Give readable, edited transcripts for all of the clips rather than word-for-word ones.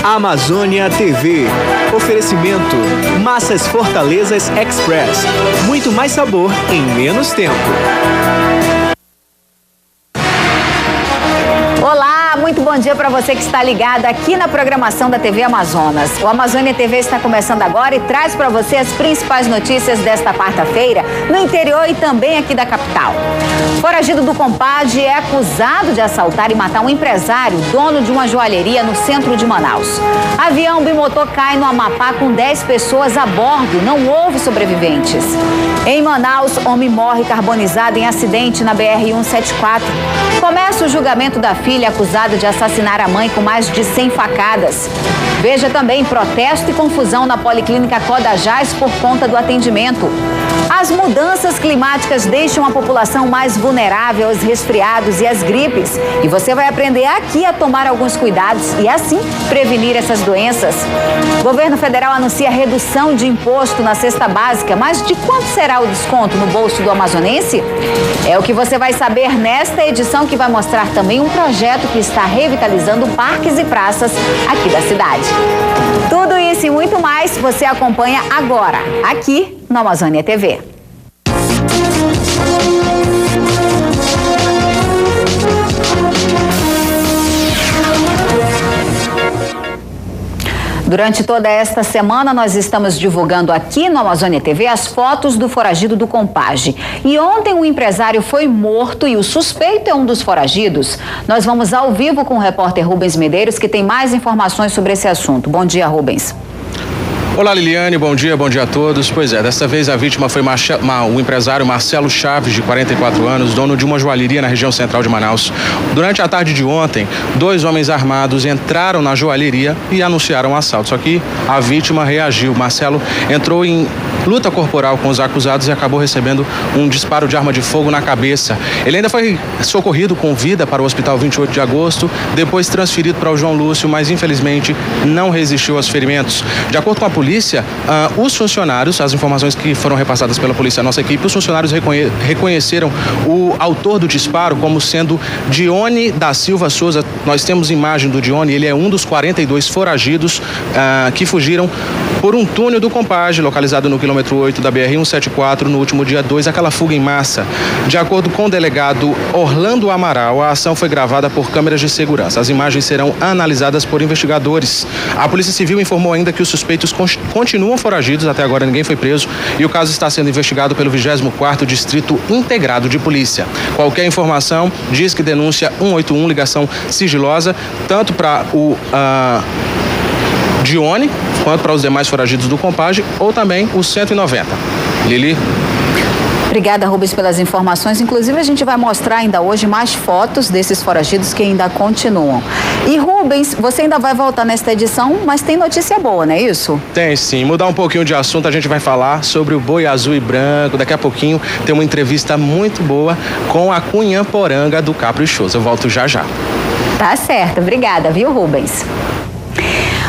Amazônia TV. Oferecimento Massas Fortalezas Express. Muito mais sabor em menos tempo. Olá, muito bom dia para você que está ligado aqui na programação da TV Amazonas. O Amazônia TV está começando agora e traz para você as principais notícias desta quarta-feira no interior e também aqui da capital. Foragido do Compadre é acusado de assaltar e matar um empresário, dono de uma joalheria no centro de Manaus. Avião bimotor cai no Amapá com 10 pessoas a bordo, não houve sobreviventes. Em Manaus, homem morre carbonizado em acidente na BR-174. Começa o julgamento da filha acusada de assassinar a mãe com mais de 100 facadas. Veja também protesto e confusão na Policlínica Codajás por conta do atendimento. As mudanças climáticas deixam a população mais vulnerável aos resfriados e às gripes. E você vai aprender aqui a tomar alguns cuidados e assim prevenir essas doenças. O governo federal anuncia redução de imposto na cesta básica, mas de quanto será o desconto no bolso do amazonense? É o que você vai saber nesta edição, que vai mostrar também um projeto que está revitalizando parques e praças aqui da cidade. Tudo isso e muito mais você acompanha agora, aqui no Amazônia TV. Durante toda esta semana, nós estamos divulgando aqui no Amazônia TV as fotos do foragido do Compadre. E ontem um empresário foi morto e o suspeito é um dos foragidos. Nós vamos ao vivo com o repórter Rubens Medeiros, que tem mais informações sobre esse assunto. Bom dia, Rubens. Olá, Liliane, bom dia a todos. Pois é, desta vez a vítima foi o empresário Marcelo Chaves, de 44 anos, dono de uma joalheria na região central de Manaus. Durante a tarde de ontem, 2 homens armados entraram na joalheria e anunciaram o assalto. Só que a vítima reagiu. Marcelo entrou em luta corporal com os acusados e acabou recebendo um disparo de arma de fogo na cabeça. Ele ainda foi socorrido com vida para o Hospital 28 de Agosto, depois transferido para o João Lúcio, mas infelizmente não resistiu aos ferimentos. De acordo com a polícia, os funcionários, as informações que foram repassadas pela polícia à nossa equipe, os funcionários reconheceram o autor do disparo como sendo Dione da Silva Souza. Nós temos imagem do Dione, ele é um dos 42 foragidos que fugiram por um túnel do Compadre, localizado no quilômetro 8 da BR-174, no último dia 2, aquela fuga em massa. De acordo com o delegado Orlando Amaral, a ação foi gravada por câmeras de segurança. As imagens serão analisadas por investigadores. A Polícia Civil informou ainda que os suspeitos continuam foragidos, até agora ninguém foi preso, e o caso está sendo investigado pelo 24º Distrito Integrado de Polícia. Qualquer informação, diz que denúncia 181, ligação sigilosa, tanto para o Dione, quanto para os demais foragidos do Compadre, ou também o 190. Lili. Obrigada, Rubens, pelas informações. Inclusive, a gente vai mostrar ainda hoje mais fotos desses foragidos que ainda continuam. E, Rubens, você ainda vai voltar nesta edição, mas tem notícia boa, não é isso? Tem sim. Mudar um pouquinho de assunto, a gente vai falar sobre o boi azul e branco. Daqui a pouquinho tem uma entrevista muito boa com a Cunhamporanga do Caprichoso. Eu volto já já. Tá certo. Obrigada, viu, Rubens?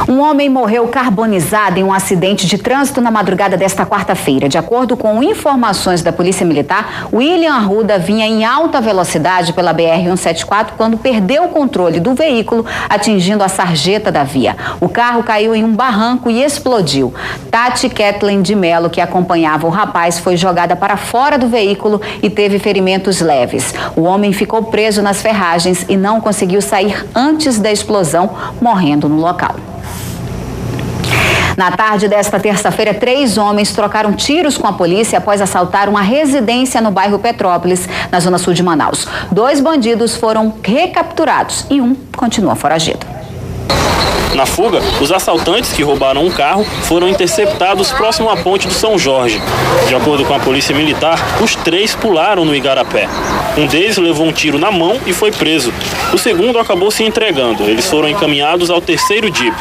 Um homem morreu carbonizado em um acidente de trânsito na madrugada desta quarta-feira. De acordo com informações da Polícia Militar, William Arruda vinha em alta velocidade pela BR-174 quando perdeu o controle do veículo, atingindo a sarjeta da via. O carro caiu em um barranco e explodiu. Tati Kathleen de Mello, que acompanhava o rapaz, foi jogada para fora do veículo e teve ferimentos leves. O homem ficou preso nas ferragens e não conseguiu sair antes da explosão, morrendo no local. Na tarde desta terça-feira, 3 homens trocaram tiros com a polícia após assaltar uma residência no bairro Petrópolis, na zona sul de Manaus. 2 bandidos foram recapturados e um continua foragido. Na fuga, os assaltantes que roubaram um carro foram interceptados próximo à ponte do São Jorge. De acordo com a Polícia Militar, os 3 pularam no Igarapé. Um deles levou um tiro na mão e foi preso. O segundo acabou se entregando. Eles foram encaminhados ao 3º DIP.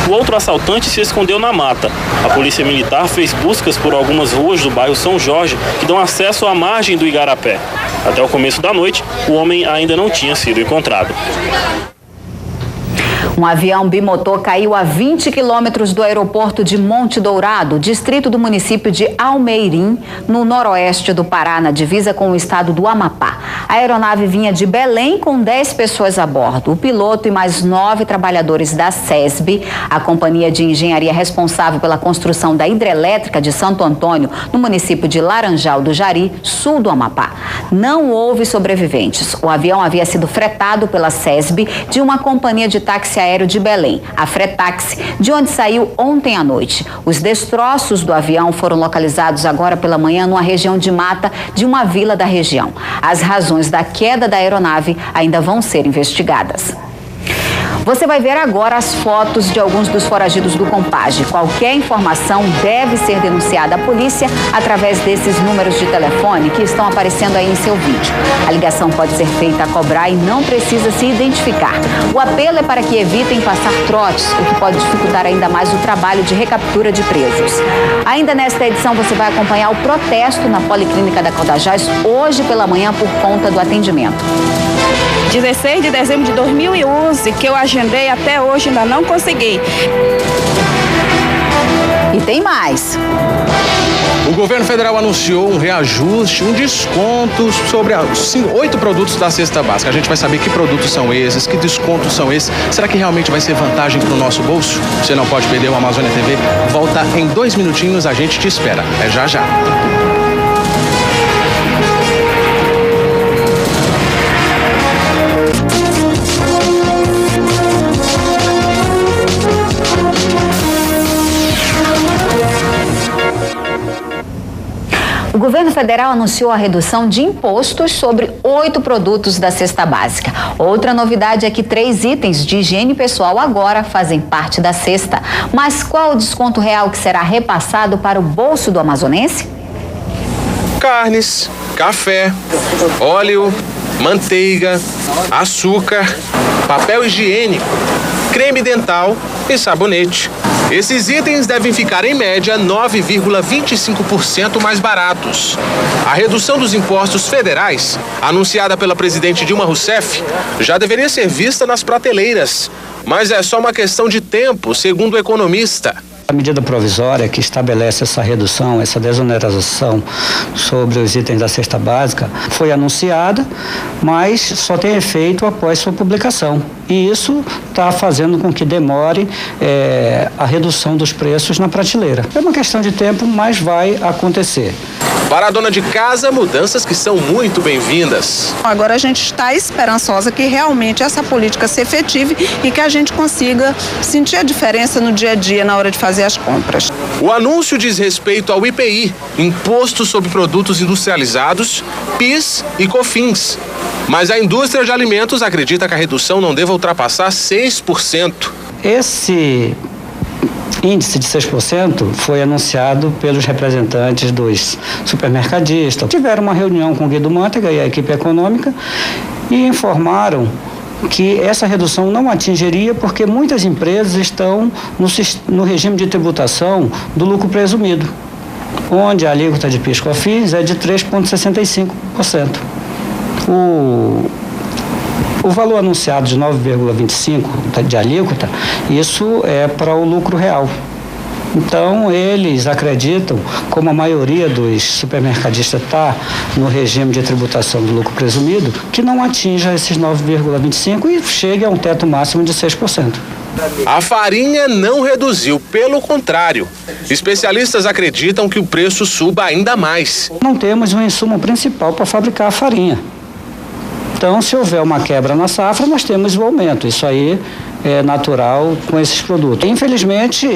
O outro assaltante se escondeu na mata. A Polícia Militar fez buscas por algumas ruas do bairro São Jorge que dão acesso à margem do Igarapé. Até o começo da noite, o homem ainda não tinha sido encontrado. Um avião bimotor caiu a 20 quilômetros do aeroporto de Monte Dourado, distrito do município de Almeirim, no noroeste do Pará, na divisa com o estado do Amapá. A aeronave vinha de Belém com 10 pessoas a bordo. O piloto e mais 9 trabalhadores da SESB, a companhia de engenharia responsável pela construção da hidrelétrica de Santo Antônio, no município de Laranjal do Jari, sul do Amapá. Não houve sobreviventes. O avião havia sido fretado pela SESB de uma companhia de táxi aéreo de Belém, a Fretaxi, de onde saiu ontem à noite. Os destroços do avião foram localizados agora pela manhã numa região de mata de uma vila da região. As razões da queda da aeronave ainda vão ser investigadas. Você vai ver agora as fotos de alguns dos foragidos do Compage. Qualquer informação deve ser denunciada à polícia através desses números de telefone que estão aparecendo aí em seu vídeo. A ligação pode ser feita a cobrar e não precisa se identificar. O apelo é para que evitem passar trotes, o que pode dificultar ainda mais o trabalho de recaptura de presos. Ainda nesta edição você vai acompanhar o protesto na Policlínica da Caldajás hoje pela manhã por conta do atendimento. 16 de dezembro de 2011, que eu agendei, até hoje ainda não consegui. E tem mais. O governo federal anunciou um reajuste, um desconto sobre 8 produtos da cesta básica. A gente vai saber que produtos são esses, que descontos são esses. Será que realmente vai ser vantagem para o nosso bolso? Você não pode perder o Amazônia TV. Volta em 2 minutinhos, a gente te espera. É já já. O governo federal anunciou a redução de impostos sobre 8 produtos da cesta básica. Outra novidade é que 3 itens de higiene pessoal agora fazem parte da cesta. Mas qual o desconto real que será repassado para o bolso do amazonense? Carnes, café, óleo, manteiga, açúcar, papel higiênico, creme dental e sabonete. Esses itens devem ficar, em média, 9,25% mais baratos. A redução dos impostos federais, anunciada pela presidente Dilma Rousseff, já deveria ser vista nas prateleiras. Mas é só uma questão de tempo, segundo o economista. A medida provisória que estabelece essa redução, essa desoneração sobre os itens da cesta básica foi anunciada, mas só tem efeito após sua publicação. E isso está fazendo com que demore a redução dos preços na prateleira. É uma questão de tempo, mas vai acontecer. Para a dona de casa, mudanças que são muito bem-vindas. Agora a gente está esperançosa que realmente essa política se efetive e que a gente consiga sentir a diferença no dia a dia na hora de fazer as compras. O anúncio diz respeito ao IPI, Imposto sobre Produtos Industrializados, PIS e COFINS. Mas a indústria de alimentos acredita que a redução não deva ultrapassar 6%. Esse índice de 6% foi anunciado pelos representantes dos supermercadistas. Tiveram uma reunião com o Guido Mantega e a equipe econômica e informaram que essa redução não atingiria porque muitas empresas estão no regime de tributação do lucro presumido, onde a alíquota de PIS/COFINS é de 3,65%. O valor anunciado de 9,25% de alíquota, isso é para o lucro real. Então, eles acreditam, como a maioria dos supermercadistas está no regime de tributação do lucro presumido, que não atinja esses 9,25% e chegue a um teto máximo de 6%. A farinha não reduziu, pelo contrário. Especialistas acreditam que o preço suba ainda mais. Não temos um insumo principal para fabricar a farinha. Então, se houver uma quebra na safra, nós temos o aumento. Isso aí é natural com esses produtos. Infelizmente,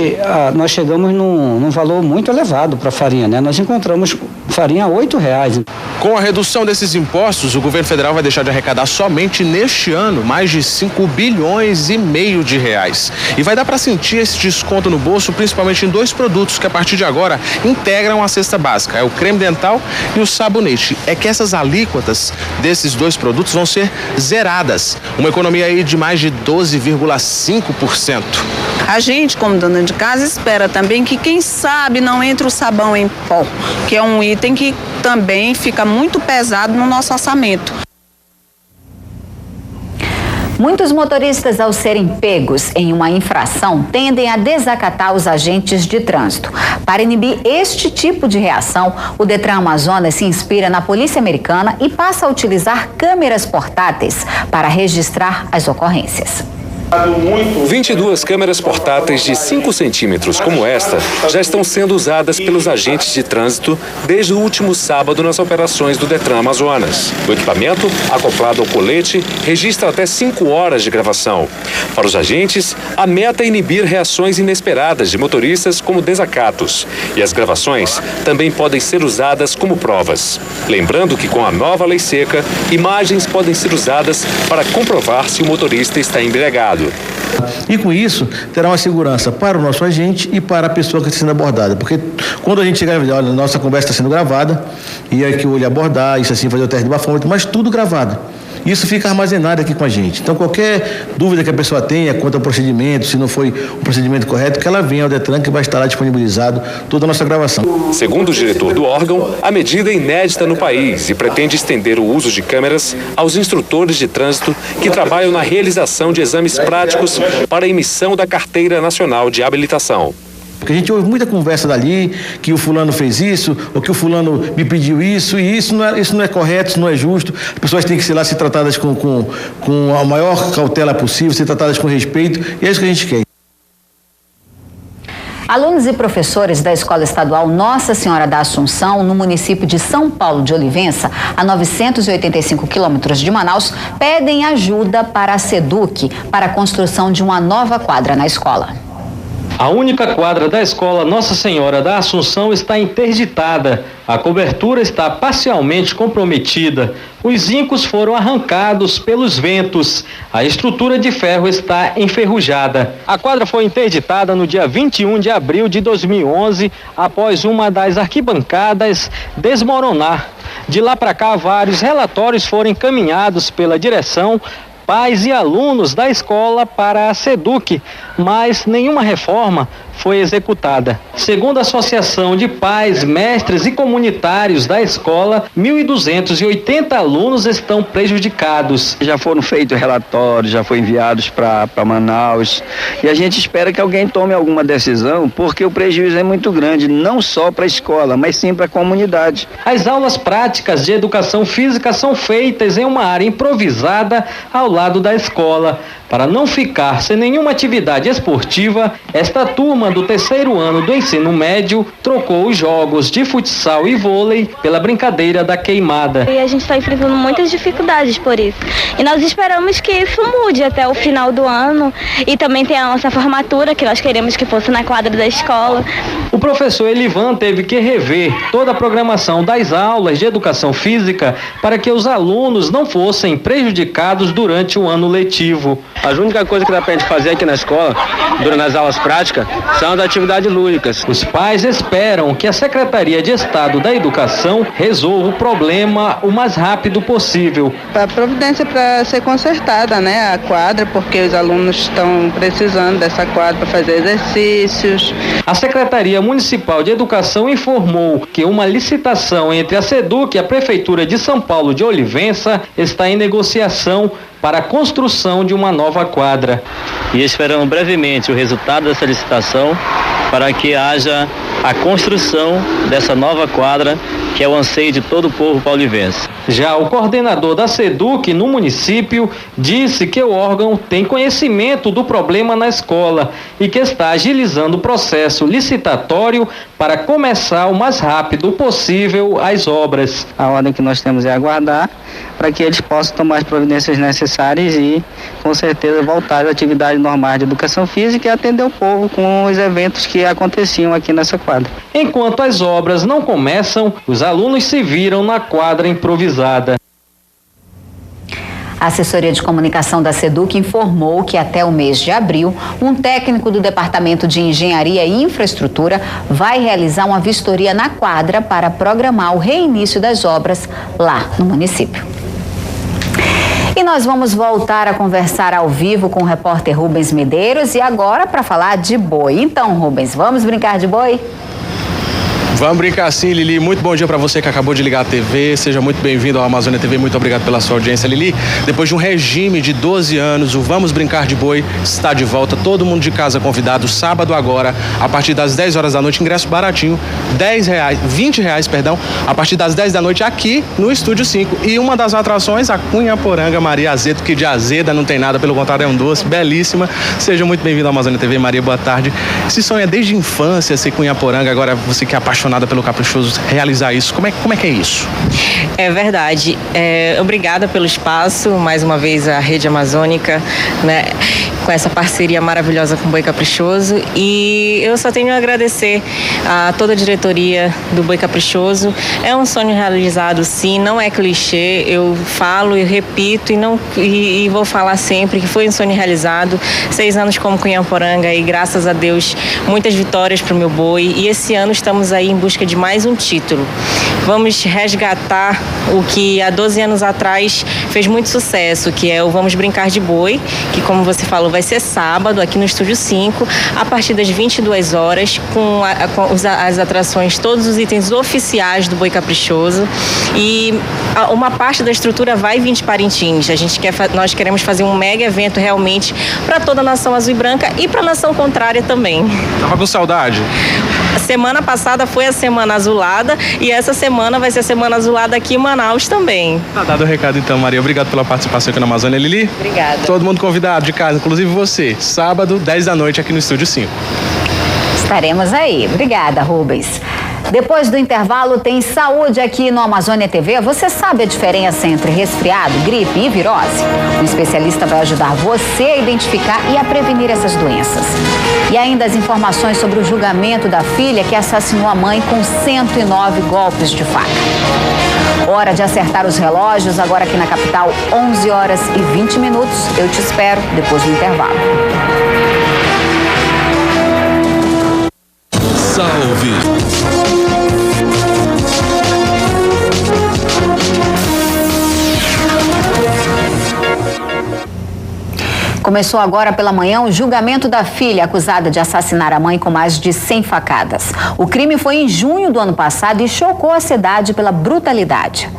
nós chegamos num valor muito elevado para a farinha, né? Nós encontramos farinha a R$8. Com a redução desses impostos, o governo federal vai deixar de arrecadar somente neste ano mais de 5,5 bilhões de reais. E vai dar para sentir esse desconto no bolso, principalmente em 2 produtos que a partir de agora integram a cesta básica. É o creme dental e o sabonete. É que essas alíquotas desses 2 produtos vão ser zeradas. Uma economia aí de mais de 12,5%. A gente, como dona de casa, espera também que, quem sabe, não entre o sabão em pó, que é um item que também fica muito pesado no nosso orçamento. Muitos motoristas, ao serem pegos em uma infração, tendem a desacatar os agentes de trânsito. Para inibir este tipo de reação, o Detran Amazonas se inspira na polícia americana e passa a utilizar câmeras portáteis para registrar as ocorrências. 22 câmeras portáteis de 5 centímetros como esta já estão sendo usadas pelos agentes de trânsito desde o último sábado nas operações do Detran Amazonas. O equipamento, acoplado ao colete, registra até 5 horas de gravação. Para os agentes, a meta é inibir reações inesperadas de motoristas como desacatos. E as gravações também podem ser usadas como provas. Lembrando que com a nova lei seca, imagens podem ser usadas para comprovar se o motorista está embriagado. E com isso, terá uma segurança para o nosso agente e para a pessoa que está sendo abordada. Porque quando a gente chegar, olha, nossa conversa está sendo gravada, e aí que eu olho abordar, isso assim, fazer o teste de bafômetro, mas tudo gravado. Isso fica armazenado aqui com a gente. Então, qualquer dúvida que a pessoa tenha quanto ao procedimento, se não foi o procedimento correto, que ela venha ao Detran, que vai estar lá disponibilizado toda a nossa gravação. Segundo o diretor do órgão, a medida é inédita no país e pretende estender o uso de câmeras aos instrutores de trânsito que trabalham na realização de exames práticos para a emissão da Carteira Nacional de Habilitação. Porque a gente ouve muita conversa dali, que o fulano fez isso, ou que o fulano me pediu isso, e isso não é correto, isso não é justo. As pessoas têm que ser lá ser tratadas com a maior cautela possível, ser tratadas com respeito, e é isso que a gente quer. Alunos e professores da Escola Estadual Nossa Senhora da Assunção, no município de São Paulo de Olivença, a 985 quilômetros de Manaus, pedem ajuda para a SEDUC para a construção de uma nova quadra na escola. A única quadra da escola Nossa Senhora da Assunção está interditada. A cobertura está parcialmente comprometida. Os zincos foram arrancados pelos ventos. A estrutura de ferro está enferrujada. A quadra foi interditada no dia 21 de abril de 2011, após uma das arquibancadas desmoronar. De lá para cá, vários relatórios foram encaminhados pela direção, pais e alunos da escola para a SEDUC, mas nenhuma reforma foi executada. Segundo a Associação de Pais, Mestres e Comunitários da escola, 1.280 alunos estão prejudicados. Já foram feitos relatórios, já foram enviados para Manaus, e a gente espera que alguém tome alguma decisão, porque o prejuízo é muito grande, não só para a escola, mas sim para a comunidade. As aulas práticas de educação física são feitas em uma área improvisada ao lado da escola. Para não ficar sem nenhuma atividade esportiva, esta turma do terceiro ano do ensino médio trocou os jogos de futsal e vôlei pela brincadeira da queimada. E a gente está enfrentando muitas dificuldades por isso. E nós esperamos que isso mude até o final do ano. E também tem a nossa formatura, que nós queremos que fosse na quadra da escola. O professor Elivan teve que rever toda a programação das aulas de educação física para que os alunos não fossem prejudicados durante o ano letivo. A única coisa que dá pra gente fazer aqui na escola, durante as aulas práticas, são as atividades lúdicas. Os pais esperam que a Secretaria de Estado da Educação resolva o problema o mais rápido possível. A providência para ser consertada, né, a quadra, porque os alunos estão precisando dessa quadra para fazer exercícios. A Secretaria Municipal de Educação informou que uma licitação entre a SEDUC e a Prefeitura de São Paulo de Olivença está em negociação para a construção de uma nova quadra. E esperamos brevemente o resultado dessa licitação para que haja a construção dessa nova quadra, que é o anseio de todo o povo paulivense. Já o coordenador da SEDUC no município disse que o órgão tem conhecimento do problema na escola e que está agilizando o processo licitatório para começar o mais rápido possível as obras. A ordem que nós temos é aguardar para que eles possam tomar as providências necessárias e, com certeza, voltar às atividades normais de educação física e atender o povo com os eventos que aconteciam aqui nessa quadra. Enquanto as obras não começam, os alunos se viram na quadra improvisada. A assessoria de comunicação da SEDUC informou que até o mês de abril, um técnico do Departamento de Engenharia e Infraestrutura vai realizar uma vistoria na quadra para programar o reinício das obras lá no município. E nós vamos voltar a conversar ao vivo com o repórter Rubens Medeiros e agora para falar de boi. Então, Rubens, vamos brincar de boi? Vamos brincar sim, Lili. Muito bom dia para você que acabou de ligar a TV. Seja muito bem-vindo ao Amazônia TV. Muito obrigado pela sua audiência, Lili. Depois de um regime de 12 anos, o Vamos Brincar de Boi está de volta. Todo mundo de casa convidado. Sábado agora, a partir das 10 horas da noite. Ingresso baratinho, R$20, perdão, a partir das 10 da noite aqui no Estúdio 5. E uma das atrações, a Cunhaporanga Maria Azedo, que de azeda não tem nada, pelo contrário é um doce, belíssima. Seja muito bem-vindo ao Amazônia TV. Maria, boa tarde. Esse sonho é desde a infância, ser Cunhaporanga. Agora você que é apaixonada pelo Caprichoso, realizar isso. Como é que é isso? É verdade. Obrigada pelo espaço, mais uma vez a Rede Amazônica, né, com essa parceria maravilhosa com o Boi Caprichoso. E eu só tenho a agradecer a toda a diretoria do Boi Caprichoso. É um sonho realizado, sim, não é clichê. Eu falo e repito e vou falar sempre que foi um sonho realizado. 6 anos como Cunhaporanga e graças a Deus muitas vitórias para o meu boi. E esse ano estamos aí em busca de mais um título. Vamos resgatar o que há 12 anos atrás fez muito sucesso, que é o Vamos Brincar de Boi, que, como você falou, vai ser sábado aqui no Estúdio 5, a partir das 22 horas, com as atrações, todos os itens oficiais do Boi Caprichoso. E uma parte da estrutura vai vir de Parintins. Nós queremos fazer um mega evento realmente para toda a nação azul e branca e para a nação contrária também. Tava com saudade? A semana passada foi a Semana Azulada e essa semana vai ser a Semana Azulada aqui em Manaus também. Tá dado o recado então, Maria. Obrigado pela participação aqui na Amazônia. Lili? Obrigada. Todo mundo convidado de casa, inclusive você. Sábado, 10 da noite aqui no Estúdio 5. Estaremos aí. Obrigada, Rubens. Depois do intervalo, tem saúde aqui no Amazônia TV. Você sabe a diferença entre resfriado, gripe e virose? Um especialista vai ajudar você a identificar e a prevenir essas doenças. E ainda as informações sobre o julgamento da filha que assassinou a mãe com 109 golpes de faca. Hora de acertar os relógios, agora aqui na capital, 11 horas e 20 minutos. Eu te espero depois do intervalo. Salve! Começou agora pela manhã o julgamento da filha acusada de assassinar a mãe com mais de 100 facadas. O crime foi em junho do ano passado e chocou a cidade pela brutalidade.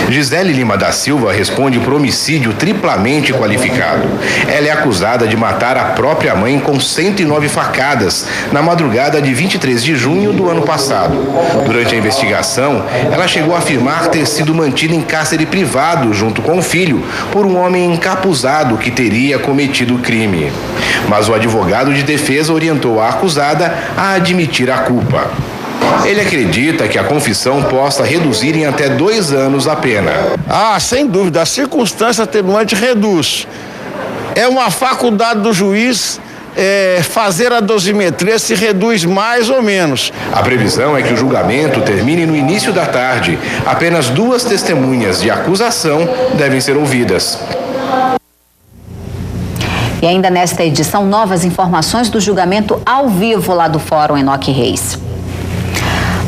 Gisele Lima da Silva responde por homicídio triplamente qualificado. Ela é acusada de matar a própria mãe com 109 facadas na madrugada de 23 de junho do ano passado. Durante a investigação, ela chegou a afirmar ter sido mantida em cárcere privado junto com o filho por um homem encapuzado que teria cometido o crime. Mas o advogado de defesa orientou a acusada a admitir a culpa. Ele acredita que a confissão possa reduzir em até 2 anos a pena. Sem dúvida, a circunstância atenuante reduz. É uma faculdade do juiz fazer a dosimetria se reduz mais ou menos. A previsão é que o julgamento termine no início da tarde. Apenas 2 testemunhas de acusação devem ser ouvidas. E ainda nesta edição, novas informações do julgamento ao vivo lá do Fórum Enoque Reis.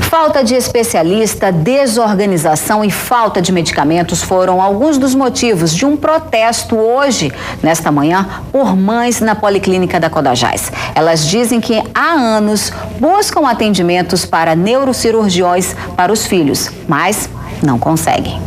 Falta de especialista, desorganização e falta de medicamentos foram alguns dos motivos de um protesto hoje, nesta manhã, por mães na Policlínica da Codajás. Elas dizem que há anos buscam atendimentos para neurocirurgiões para os filhos, mas não conseguem.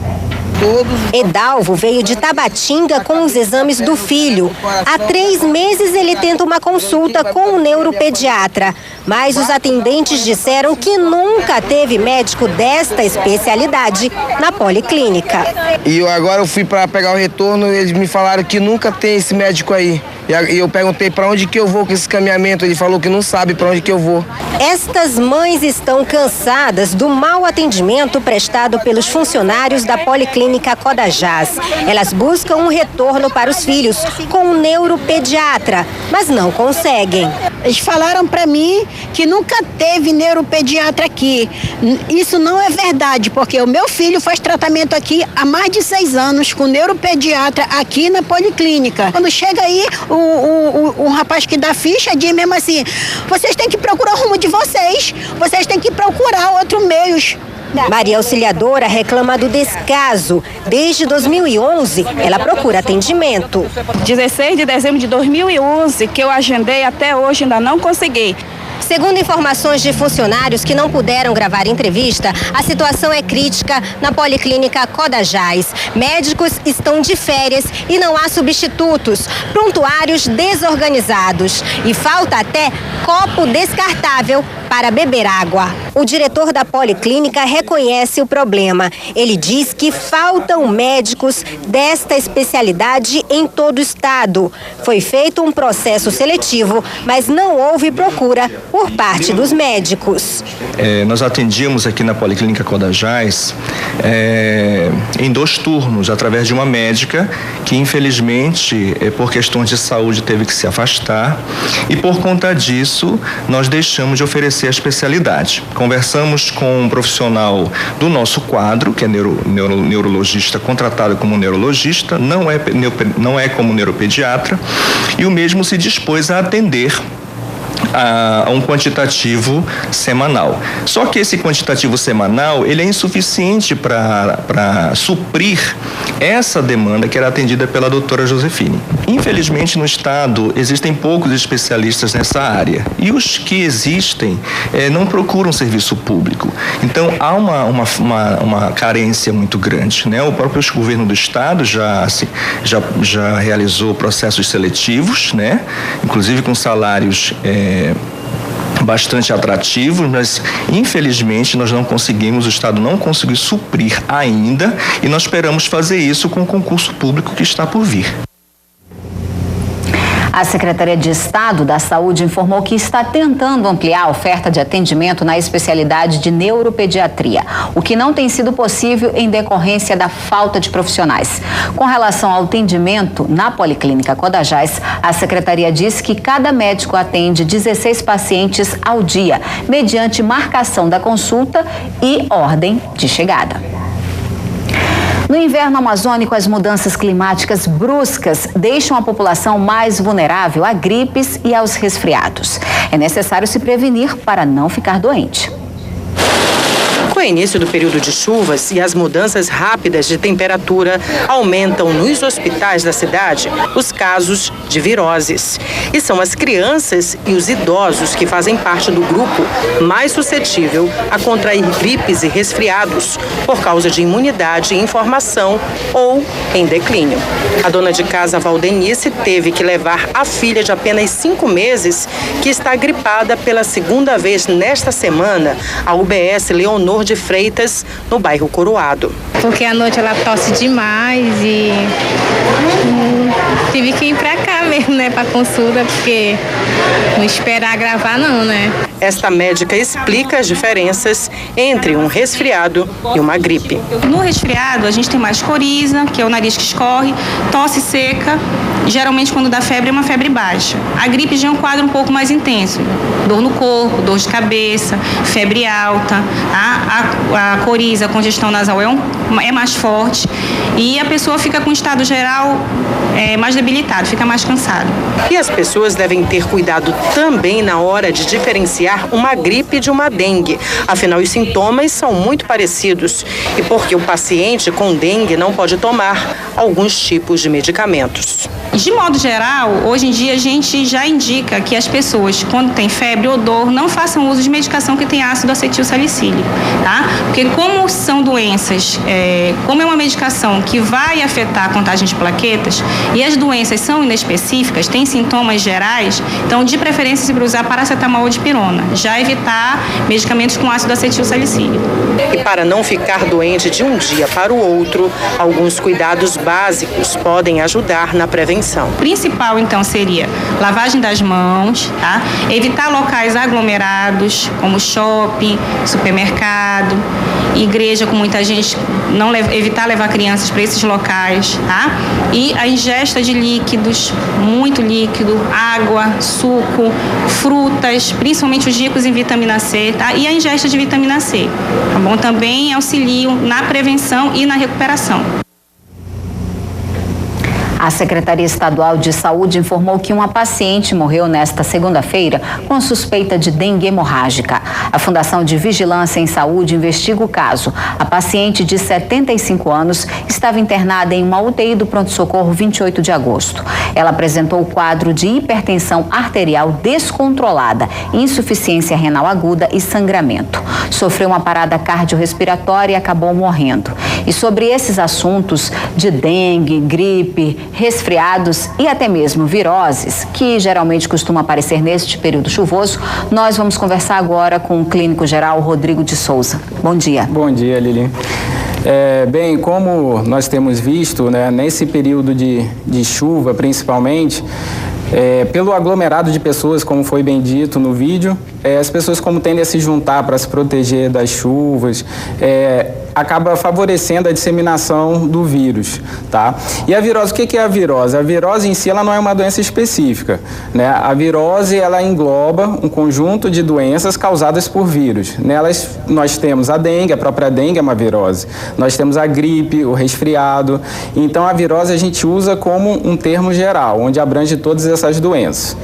Edalvo veio de Tabatinga com os exames do filho. Há 3 meses ele tenta uma consulta com um neuropediatra, mas os atendentes disseram que nunca teve médico desta especialidade na Policlínica. E agora eu fui para pegar o retorno e eles me falaram que nunca tem esse médico aí. E eu perguntei para onde que eu vou com esse caminhamento, ele falou que não sabe para onde que eu vou. Estas mães estão cansadas do mau atendimento prestado pelos funcionários da Policlínica Codajás. Elas buscam um retorno para os filhos com um neuropediatra, mas não conseguem. Eles falaram para mim que nunca teve neuropediatra aqui. Isso não é verdade, porque o meu filho faz tratamento aqui há mais de 6 anos com neuropediatra aqui na Policlínica. Quando chega aí, o rapaz que dá ficha diz mesmo assim: vocês têm que procurar o rumo de vocês têm que procurar outros meios. Maria Auxiliadora reclama do descaso. Desde 2011, ela procura atendimento. 16 de dezembro de 2011, que eu agendei, até hoje ainda não consegui. Segundo informações de funcionários que não puderam gravar entrevista, a situação é crítica na Policlínica Codajás. Médicos estão de férias e não há substitutos, prontuários desorganizados e falta até copo descartável para beber água. O diretor da Policlínica reconhece o problema. Ele diz que faltam médicos desta especialidade em todo o estado. Foi feito um processo seletivo, mas não houve procura por parte dos médicos. Nós atendíamos aqui na Policlínica Codajás em 2 turnos, através de uma médica que, infelizmente, por questões de saúde, teve que se afastar, e por conta disso, nós deixamos de oferecer a especialidade. Conversamos com um profissional do nosso quadro, que é neurologista contratado como neurologista, não é como neuropediatra, e o mesmo se dispôs a atender a um quantitativo semanal. Só que esse quantitativo semanal, ele é insuficiente para suprir essa demanda que era atendida pela doutora Josefine. Infelizmente, no estado, existem poucos especialistas nessa área, e os que existem não procuram serviço público. Então, há uma carência muito grande, né? O próprio governo do estado já realizou processos seletivos, né? Inclusive com salários bastante atrativos, mas infelizmente nós não conseguimos, o estado não conseguiu suprir ainda, e nós esperamos fazer isso com o concurso público que está por vir. A Secretaria de Estado da Saúde informou que está tentando ampliar a oferta de atendimento na especialidade de neuropediatria, o que não tem sido possível em decorrência da falta de profissionais. Com relação ao atendimento na Policlínica Codajás, a Secretaria disse que cada médico atende 16 pacientes ao dia, mediante marcação da consulta e ordem de chegada. No inverno amazônico, as mudanças climáticas bruscas deixam a população mais vulnerável a gripes e aos resfriados. É necessário se prevenir para não ficar doente. Com o início do período de chuvas e as mudanças rápidas de temperatura, aumentam nos hospitais da cidade os casos de viroses. E são as crianças e os idosos que fazem parte do grupo mais suscetível a contrair gripes e resfriados por causa de imunidade em formação ou em declínio. A dona de casa Valdenice teve que levar a filha de apenas 5 meses, que está gripada pela 2ª vez nesta semana, à UBS Leonor de Freitas, no bairro Coroado. Porque à noite ela tosse demais e tive que ir pra cá mesmo, né, pra consulta, porque não esperar gravar não, né? Esta médica explica as diferenças entre um resfriado e uma gripe. No resfriado, a gente tem mais coriza, que é o nariz que escorre, tosse seca, geralmente quando dá febre é uma febre baixa. A gripe já é um quadro um pouco mais intenso, dor no corpo, dor de cabeça, febre alta, a coriza, a congestão nasal é mais forte e a pessoa fica com estado geral mais debilitado, fica mais cansado. E as pessoas devem ter cuidado também na hora de diferenciar uma gripe de uma dengue. Afinal, os sintomas são muito parecidos e porque o paciente com dengue não pode tomar alguns tipos de medicamentos. De modo geral, hoje em dia a gente já indica que as pessoas, quando tem febre ou dor, não façam uso de medicação que tem ácido acetilsalicílico, tá? Porque como são doenças, como é uma medicação que vai afetar a contagem de plaquetas e as doenças são inespecíficas, têm sintomas gerais, então de preferência se usar paracetamol ou dipirona, já evitar medicamentos com ácido acetilsalicílico. E para não ficar doente de um dia para o outro, alguns cuidados básicos podem ajudar na prevenção. O principal, então, seria lavagem das mãos, tá? Evitar locais aglomerados, como shopping, supermercado, igreja com muita gente, evitar levar crianças para esses locais, tá? E a ingesta de líquidos, muito líquido, água, suco, frutas, principalmente os ricos em vitamina C, tá? E a ingesta de vitamina C, tá bom? Também auxiliam na prevenção e na recuperação. A Secretaria Estadual de Saúde informou que uma paciente morreu nesta segunda-feira com suspeita de dengue hemorrágica. A Fundação de Vigilância em Saúde investiga o caso. A paciente de 75 anos estava internada em uma UTI do pronto-socorro 28 de agosto. Ela apresentou o quadro de hipertensão arterial descontrolada, insuficiência renal aguda e sangramento. Sofreu uma parada cardiorrespiratória e acabou morrendo. E sobre esses assuntos de dengue, gripe, resfriados e até mesmo viroses, que geralmente costumam aparecer neste período chuvoso, nós vamos conversar agora com o clínico geral Rodrigo de Souza. Bom dia. Bom dia, Lili. Bem, como nós temos visto, né, nesse período de chuva, principalmente, pelo aglomerado de pessoas, como foi bem dito no vídeo, as pessoas como tendem a se juntar para se proteger das chuvas, acaba favorecendo a disseminação do vírus, tá? E a virose, o que é a virose? A virose em si, ela não é uma doença específica, né? A virose, ela engloba um conjunto de doenças causadas por vírus. Nelas, nós temos a dengue, a própria dengue é uma virose. Nós temos a gripe, o resfriado. Então, a virose a gente usa como um termo geral, onde abrange todas essas doenças.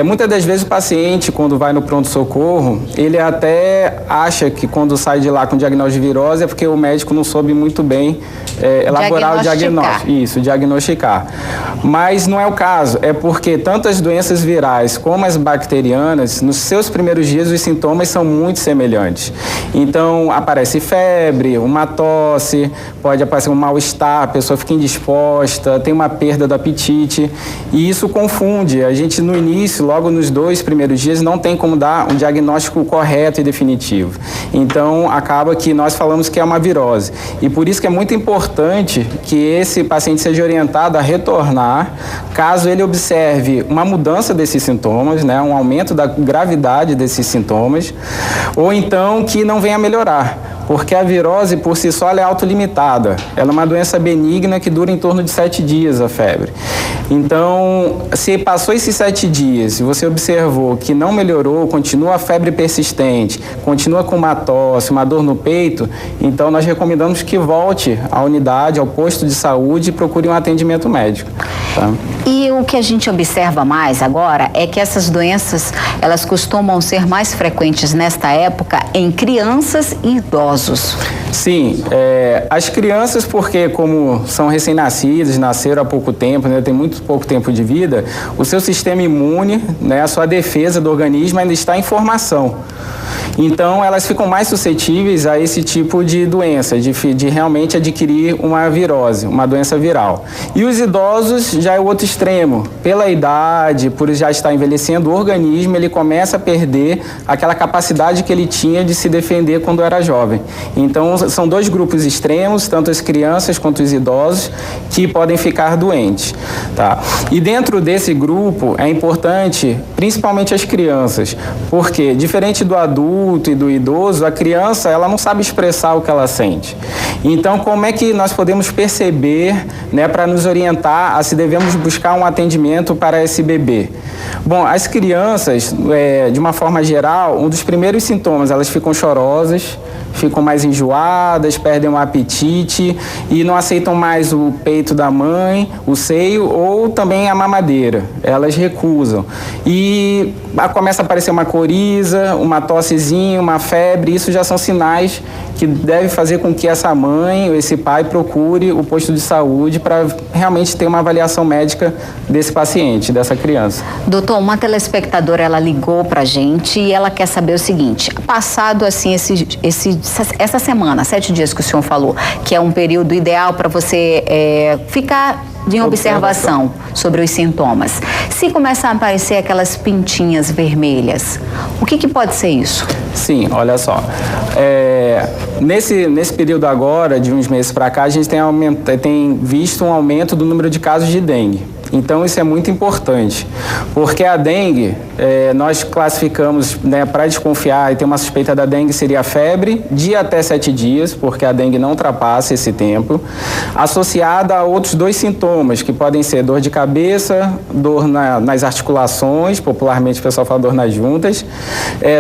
Muitas das vezes o paciente, quando vai no pronto-socorro, ele até acha que quando sai de lá com diagnóstico de virose é porque o médico não soube muito bem elaborar o diagnóstico. Isso, diagnosticar. Mas não é o caso, é porque tanto as doenças virais como as bacterianas, nos seus primeiros dias os sintomas são muito semelhantes. Então, aparece febre, uma tosse, pode aparecer um mal-estar, a pessoa fica indisposta, tem uma perda do apetite, e isso confunde. A gente, no início, logo nos 2 primeiros dias, não tem como dar um diagnóstico correto e definitivo. Então, acaba que nós falamos que é uma virose. E por isso que é muito importante que esse paciente seja orientado a retornar, caso ele observe uma mudança desses sintomas, né, um aumento da gravidade desses sintomas, ou então que não venha melhorar. Porque a virose, por si só, ela é autolimitada. Ela é uma doença benigna que dura em torno de 7 dias, a febre. Então, se passou esses 7 dias e você observou que não melhorou, continua a febre persistente, continua com uma tosse, uma dor no peito, então nós recomendamos que volte à unidade, ao posto de saúde e procure um atendimento médico. Tá? E o que a gente observa mais agora é que essas doenças, elas costumam ser mais frequentes nesta época em crianças e idosos. Sim, as crianças, porque como são recém-nascidas, nasceram há pouco tempo, né, tem muito pouco tempo de vida, o seu sistema imune, né, a sua defesa do organismo ainda está em formação. Então, elas ficam mais suscetíveis a esse tipo de doença, de realmente adquirir uma virose, uma doença viral. E os idosos já é o outro extremo. Pela idade, por já estar envelhecendo, o organismo ele começa a perder aquela capacidade que ele tinha de se defender quando era jovem. Então, são 2 grupos extremos, tanto as crianças quanto os idosos, que podem ficar doentes. Tá? E dentro desse grupo, é importante, principalmente as crianças, porque, diferente do adulto e do idoso, a criança ela não sabe expressar o que ela sente. Então, como é que nós podemos perceber, né, para nos orientar a se devemos buscar um atendimento para esse bebê? Bom, as crianças, de uma forma geral, um dos primeiros sintomas, elas ficam chorosas, ficam mais enjoadas, perdem o apetite e não aceitam mais o peito da mãe, o seio ou também a mamadeira. Elas recusam. E começa a aparecer uma coriza, uma tossezinha, uma febre. Isso já são sinais que devem fazer com que essa mãe ou esse pai procure o posto de saúde para realmente ter uma avaliação médica desse paciente, dessa criança. Doutor, uma telespectadora, ela ligou pra gente e ela quer saber o seguinte: passado assim essa semana, 7 dias que o senhor falou, que é um período ideal para você ficar em observação sobre os sintomas. Se começar a aparecer aquelas pintinhas vermelhas, o que pode ser isso? Sim, olha só. Nesse período agora, de uns meses para cá, a gente tem visto um aumento do número de casos de dengue. Então, isso é muito importante, porque a dengue, nós classificamos, né, para desconfiar e ter uma suspeita da dengue, seria a febre de até 7 dias, porque a dengue não ultrapassa esse tempo, associada a outros 2 sintomas, que podem ser dor de cabeça, dor nas articulações, popularmente o pessoal fala dor nas juntas,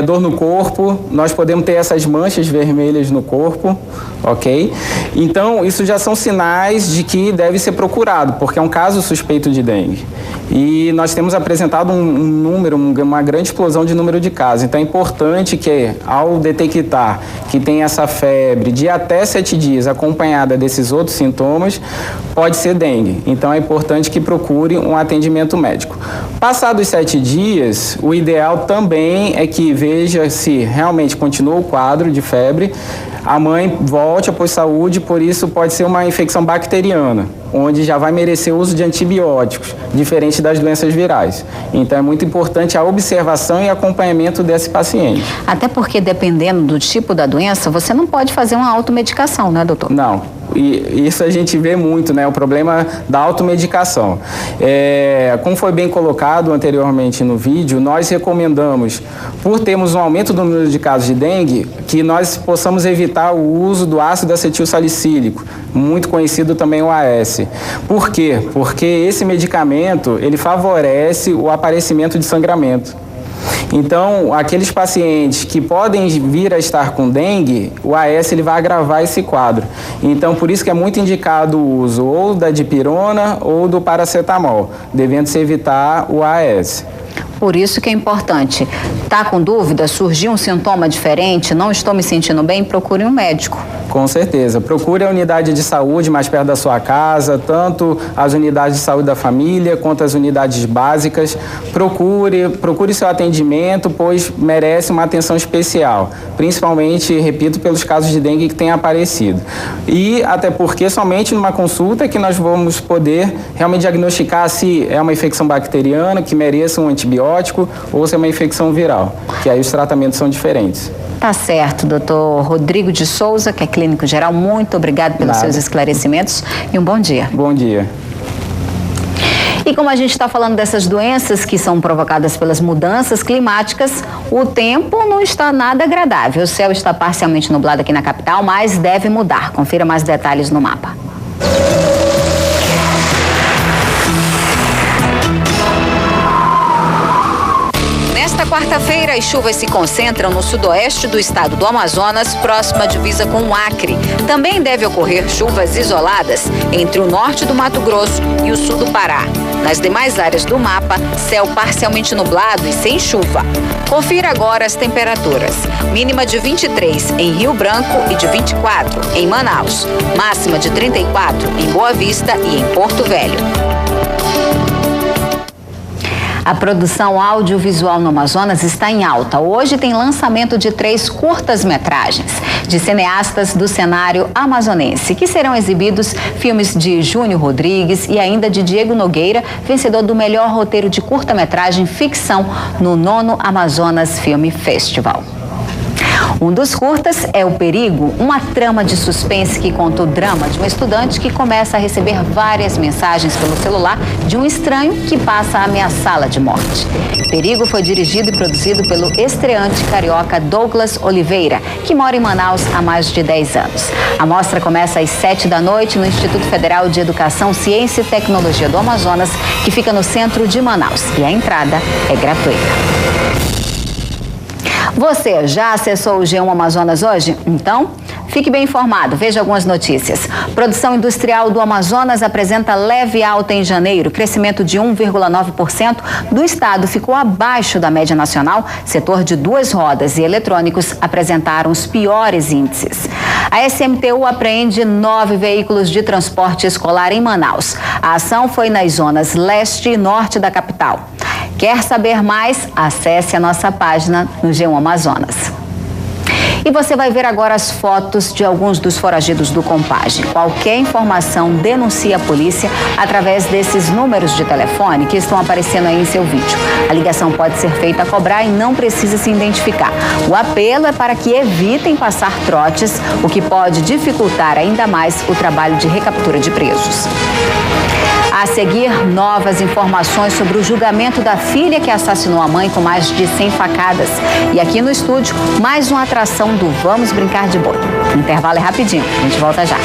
dor no corpo, nós podemos ter essas manchas vermelhas no corpo, ok? Então, isso já são sinais de que deve ser procurado, porque é um caso suspeito de dengue. E nós temos apresentado uma grande explosão de número de casos. Então é importante que, ao detectar que tem essa febre de até 7 dias acompanhada desses outros sintomas, pode ser dengue. Então é importante que procure um atendimento médico. Passados 7 dias, o ideal também é que veja se realmente continua o quadro de febre, a mãe volte após saúde, por isso pode ser uma infecção bacteriana, onde já vai merecer o uso de antibióticos, diferente das doenças virais. Então é muito importante a observação e acompanhamento desse paciente. Até porque, dependendo do tipo da doença, você não pode fazer uma automedicação, né, doutor? Não. E isso a gente vê muito, né? O problema da automedicação. Como foi bem colocado anteriormente no vídeo, nós recomendamos, por termos um aumento do número de casos de dengue, que nós possamos evitar o uso do ácido acetil salicílico, muito conhecido também o AS. Por quê? Porque esse medicamento, ele favorece o aparecimento de sangramento. Então, aqueles pacientes que podem vir a estar com dengue, o AS ele vai agravar esse quadro. Então, por isso que é muito indicado o uso ou da dipirona ou do paracetamol, devendo-se evitar o AS. Por isso que é importante. Tá com dúvida? Surgiu um sintoma diferente? Não estou me sentindo bem? Procure um médico. Com certeza. Procure a unidade de saúde mais perto da sua casa, tanto as unidades de saúde da família quanto as unidades básicas. Procure seu atendimento, pois merece uma atenção especial. Principalmente, repito, pelos casos de dengue que têm aparecido. E até porque somente numa consulta que nós vamos poder realmente diagnosticar se é uma infecção bacteriana que mereça um antibiótico ou se é uma infecção viral, que aí os tratamentos são diferentes. Tá certo, doutor Rodrigo de Souza, que é clínico geral, muito obrigado pelos seus esclarecimentos e um bom dia. Bom dia. E como a gente está falando dessas doenças que são provocadas pelas mudanças climáticas, o tempo não está nada agradável. O céu está parcialmente nublado aqui na capital, mas deve mudar. Confira mais detalhes no mapa. Nesta quarta-feira, as chuvas se concentram no sudoeste do estado do Amazonas, próximo à divisa com o Acre. Também deve ocorrer chuvas isoladas entre o norte do Mato Grosso e o sul do Pará. Nas demais áreas do mapa, céu parcialmente nublado e sem chuva. Confira agora as temperaturas. Mínima de 23 em Rio Branco e de 24 em Manaus. Máxima de 34 em Boa Vista e em Porto Velho. A produção audiovisual no Amazonas está em alta. Hoje tem lançamento de 3 curtas-metragens de cineastas do cenário amazonense, que serão exibidos filmes de Júnior Rodrigues e ainda de Diego Nogueira, vencedor do melhor roteiro de curta-metragem ficção no 9º Amazonas Film Festival. Um dos curtas é O Perigo, uma trama de suspense que conta o drama de uma estudante que começa a receber várias mensagens pelo celular de um estranho que passa a ameaçá-la de morte. Perigo foi dirigido e produzido pelo estreante carioca Douglas Oliveira, que mora em Manaus há mais de 10 anos. A mostra começa às 7 da noite no Instituto Federal de Educação, Ciência e Tecnologia do Amazonas, que fica no centro de Manaus, e a entrada é gratuita. Você já acessou o G1 Amazonas hoje? Então, fique bem informado, veja algumas notícias. Produção industrial do Amazonas apresenta leve alta em janeiro, crescimento de 1,9% do estado ficou abaixo da média nacional. Setor de 2 rodas e eletrônicos apresentaram os piores índices. A SMTU apreende 9 veículos de transporte escolar em Manaus. A ação foi nas zonas leste e norte da capital. Quer saber mais? Acesse a nossa página no G1 Amazonas. E você vai ver agora as fotos de alguns dos foragidos do Compage. Qualquer informação, denuncie a polícia através desses números de telefone que estão aparecendo aí em seu vídeo. A ligação pode ser feita a cobrar e não precisa se identificar. O apelo é para que evitem passar trotes, o que pode dificultar ainda mais o trabalho de recaptura de presos. A seguir, novas informações sobre o julgamento da filha que assassinou a mãe com mais de 100 facadas. E aqui no estúdio, mais uma atração do Vamos Brincar de Boi. O intervalo é rapidinho, a gente volta já.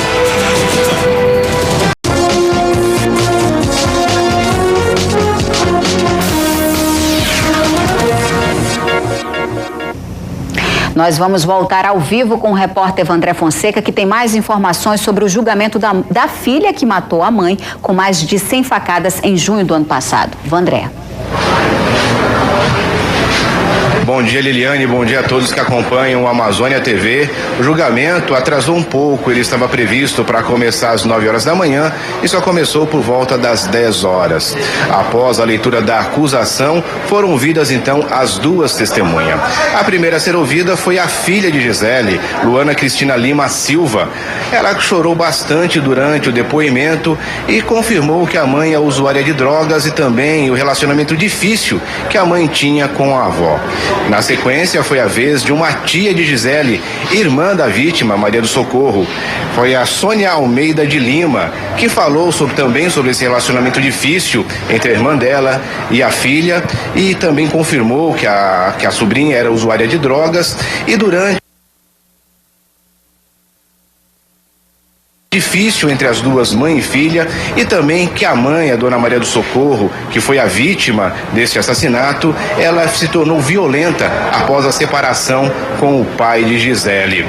Nós vamos voltar ao vivo com o repórter Vandré Fonseca, que tem mais informações sobre o julgamento da filha que matou a mãe com mais de 100 facadas em junho do ano passado. Vandré. Bom dia, Liliane, bom dia a todos que acompanham o Amazônia TV. O julgamento atrasou um pouco, ele estava previsto para começar às 9 horas da manhã e só começou por volta das 10 horas. Após a leitura da acusação, foram ouvidas então as duas testemunhas. A primeira a ser ouvida foi a filha de Gisele, Luana Cristina Lima Silva. Ela chorou bastante durante o depoimento e confirmou que a mãe é usuária de drogas e também o relacionamento difícil que a mãe tinha com a avó. Na sequência, foi a vez de uma tia de Gisele, irmã da vítima, Maria do Socorro. Foi a Sônia Almeida de Lima, que falou também sobre esse relacionamento difícil entre a irmã dela e a filha e também confirmou que a sobrinha era usuária de drogas e durante difícil entre as duas, mãe e filha, e também que a mãe, a dona Maria do Socorro, que foi a vítima desse assassinato, ela se tornou violenta após a separação com o pai de Gisele.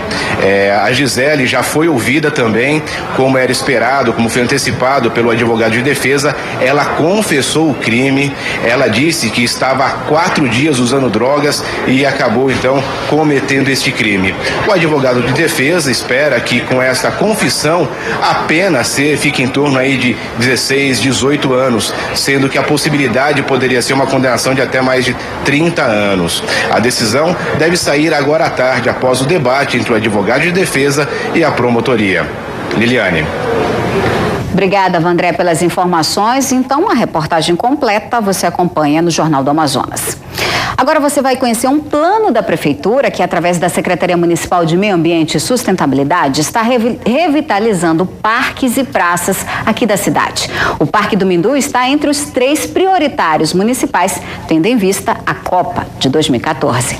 A Gisele já foi ouvida também, como era esperado, como foi antecipado pelo advogado de defesa. Ela confessou o crime, ela disse que estava há 4 dias usando drogas e acabou então cometendo este crime. O advogado de defesa espera que com esta confissão a pena fique em torno aí de 16, 18 anos, sendo que a possibilidade poderia ser uma condenação de até mais de 30 anos. A decisão deve sair agora à tarde, após o debate entre o advogado de defesa e a promotoria. Liliane. Obrigada, Vandré, pelas informações. Então, a reportagem completa você acompanha no Jornal do Amazonas. Agora você vai conhecer um plano da Prefeitura que, através da Secretaria Municipal de Meio Ambiente e Sustentabilidade, está revitalizando parques e praças aqui da cidade. O Parque do Mindu está entre os 3 prioritários municipais, tendo em vista a Copa de 2014.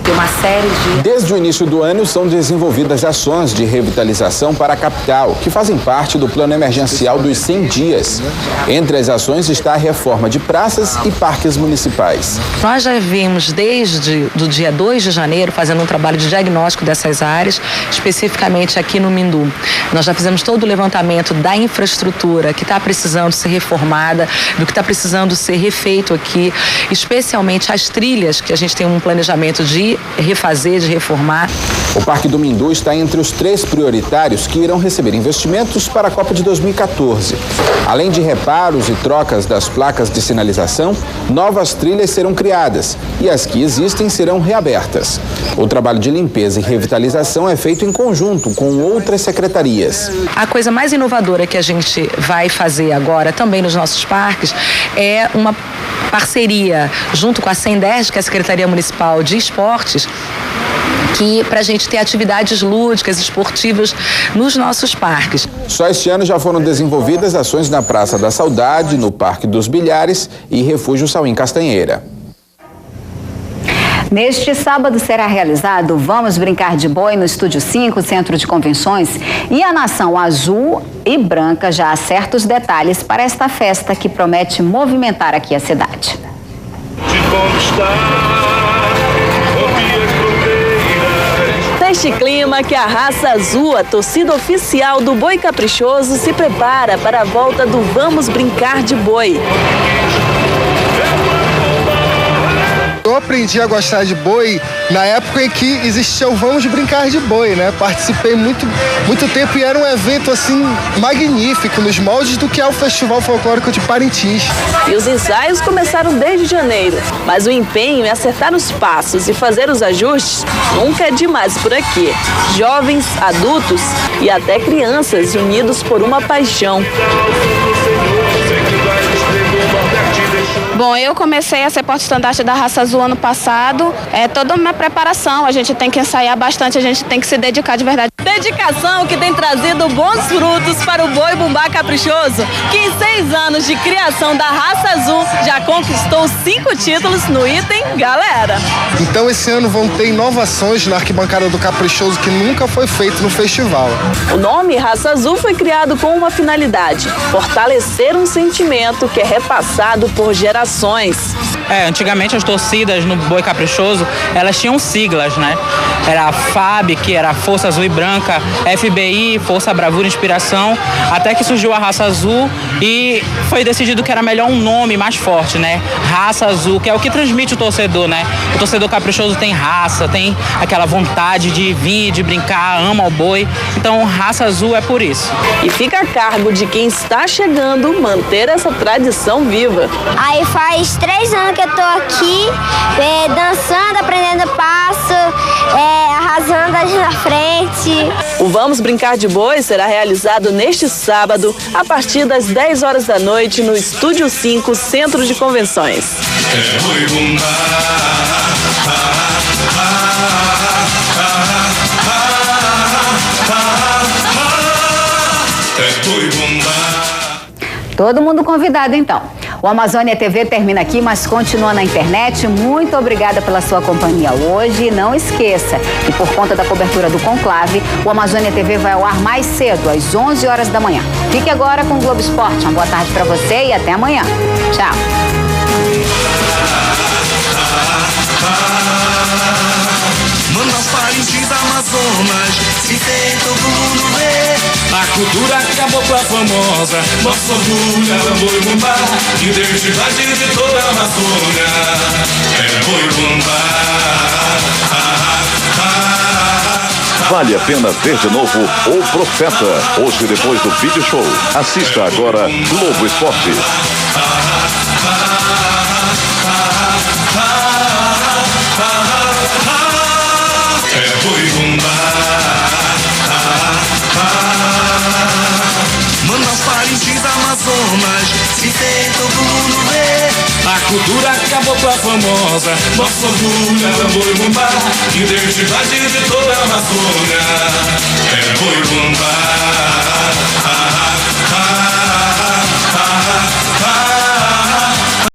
Uma série de... Desde o início do ano são desenvolvidas ações de revitalização para a capital, que fazem parte do plano emergencial dos 100 dias. Entre as ações está a reforma de praças e parques municipais. Nós já vimos desde o dia 2 de janeiro fazendo um trabalho de diagnóstico dessas áreas, especificamente aqui no Mindu. Nós já fizemos todo o levantamento da infraestrutura que está precisando ser reformada, do que está precisando ser refeito aqui, especialmente as trilhas, que a gente tem um planejamento de refazer, de reformar. O Parque do Mindu está entre os 3 prioritários que irão receber investimentos para a Copa de 2014. Além de reparos e trocas das placas de sinalização, novas trilhas serão criadas e as que existem serão reabertas. O trabalho de limpeza e revitalização é feito em conjunto com outras secretarias. A coisa mais inovadora que a gente vai fazer agora também nos nossos parques é uma parceria junto com a SENDERJ, que é a Secretaria Municipal de Esportes, que para a gente ter atividades lúdicas, esportivas nos nossos parques. Só este ano já foram desenvolvidas ações na Praça da Saudade, no Parque dos Bilhares e Refúgio Sauim Castanheira. Neste sábado será realizado Vamos Brincar de Boi no Estúdio 5, Centro de Convenções, e a Nação Azul e Branca já acerta os detalhes para esta festa que promete movimentar aqui a cidade. Neste clima que a Raça Azul, a torcida oficial do Boi Caprichoso, se prepara para a volta do Vamos Brincar de Boi. Eu aprendi a gostar de boi na época em que existia o Vamos Brincar de Boi, né? Participei muito tempo e era um evento assim magnífico, nos moldes do que é o Festival Folclórico de Parintins. E os ensaios começaram desde janeiro, mas o empenho em acertar os passos e fazer os ajustes nunca é demais por aqui. Jovens, adultos e até crianças unidos por uma paixão. Bom, eu comecei a ser porta-estandarte da Raça Azul ano passado. É toda uma preparação, a gente tem que ensaiar bastante, a gente tem que se dedicar de verdade. Dedicação que tem trazido bons frutos para o Boi Bumbá Caprichoso, que em 6 anos de criação da Raça Azul já conquistou 5 títulos no item Galera. Então esse ano vão ter inovações na arquibancada do Caprichoso que nunca foi feito no festival. O nome Raça Azul foi criado com uma finalidade: fortalecer um sentimento que é repassado por gerações. informações. Antigamente as torcidas no Boi Caprichoso, elas tinham siglas, né? Era a FAB, que era Força Azul e Branca, FBI, Força Bravura e Inspiração, até que surgiu a Raça Azul e foi decidido que era melhor um nome mais forte, né? Raça Azul, que é o que transmite o torcedor, né? O torcedor caprichoso tem raça, tem aquela vontade de vir, de brincar, ama o boi. Então, Raça Azul é por isso. E fica a cargo de quem está chegando manter essa tradição viva. Aí faz 3 anos que eu tô aqui, dançando, aprendendo passo, arrasando ali na frente. O Vamos Brincar de Boi será realizado neste sábado, a partir das 10 horas da noite, no Estúdio 5, Centro de Convenções. Todo mundo convidado, então. O Amazônia TV termina aqui, mas continua na internet. Muito obrigada pela sua companhia hoje. Não esqueça que, por conta da cobertura do conclave, o Amazônia TV vai ao ar mais cedo, às 11 horas da manhã. Fique agora com o Globo Esporte. Uma boa tarde para você e até amanhã. Tchau. Manaus, Parintins, Amazonas, se tem todo mundo vê. A cultura cabocla famosa, nosso orgulho é o boi bumbá, identidade de toda a Amazônia, é boi bumbá. Vale a pena ver de novo O Profeta, hoje depois do vídeo show. Assista agora Globo Esporte. Manaus, Parintins, Amazonas, se tem todo mundo vê. A cultura cabocla famosa, nosso orgulho é o boi bumbá, identidade de toda a Amazônia, é boi bumbá.